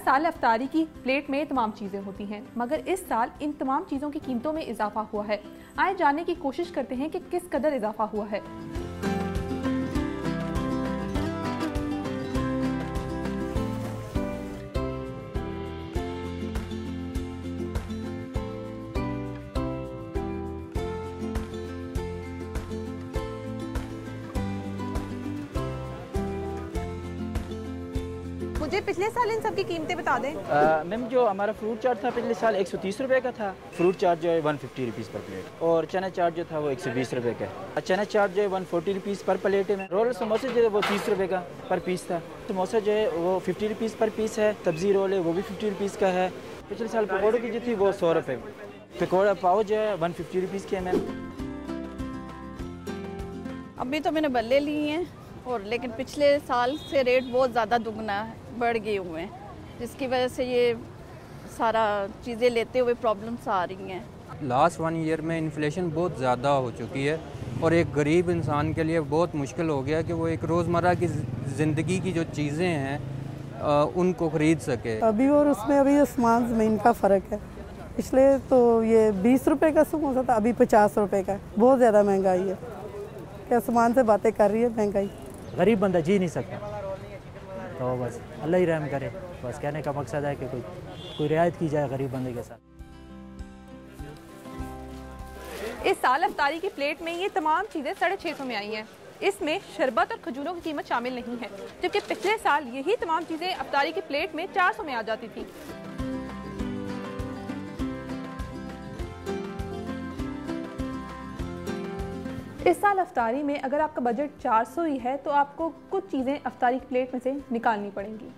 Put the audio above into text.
साल अफ्तारी की प्लेट में तमाम चीज़ें होती हैं, मगर इस साल इन तमाम चीज़ों की कीमतों में इजाफा हुआ है। आए जानने की कोशिश करते हैं कि किस कदर इजाफा हुआ है। मुझे पिछले साल इन सब की कीमतें बता दें। मैम जो हमारा फ्रूट चाट था पिछले साल 130 रुपये का था। फ्रूट चाट जो है 150 रुपीज़ पर प्लेट, और चना चाट जो था वो 120 रुपये का। चना चाट जो है 140 रुपीज़ पर प्लेट है। रोल समोसे जो है वो 30 रुपये का पर पीस था। समोसा जो है वो 50 रुपीज़ पर पीस है। सब्जी रोल है वो भी 50 रुपीज़ का है। पिछले साल पकौड़ों की जो थी वो 100 रुपये। पकौड़ा पाव जो है 150 रुपीज़ के है मैम। अभी तो मैंने बल्ले लिए हैं, और लेकिन पिछले साल से रेट बहुत ज़्यादा दुगना बढ़ गए हुए हैं, जिसकी वजह से ये सारा चीज़ें लेते हुए प्रॉब्लम्स आ रही हैं। लास्ट 1 ईयर में इन्फ्लेशन बहुत ज़्यादा हो चुकी है, और एक गरीब इंसान के लिए बहुत मुश्किल हो गया कि वो एक रोज़मर्रा की ज़िंदगी की जो चीज़ें हैं उनको ख़रीद सके। अभी और उसमें अभी सामान ज़मीन का फ़र्क है। पिछले तो ये 20 रुपये का समोसा था, अभी 50 रुपये का। बहुत ज़्यादा महंगाई है। क्या सामान से बातें कर रही है महंगाई। गरीब बंदा जी नहीं सकता, तो बस अल्लाह ही रहम करे। बस कहने का मकसद है कि कोई रियायत की जाए गरीब बंदे के साथ। इस साल अफ्तारी की प्लेट में ये तमाम चीज़ें 650 में आई हैं। इसमें शरबत और खजूरों की कीमत शामिल नहीं है, जबकि पिछले साल यही तमाम चीज़ें अफ्तारी की प्लेट में 400 में आ जाती थी। इस साल अफ्तारी में अगर आपका बजट 400 ही है तो आपको कुछ चीज़ें अफ्तारी की प्लेट में से निकालनी पड़ेंगी।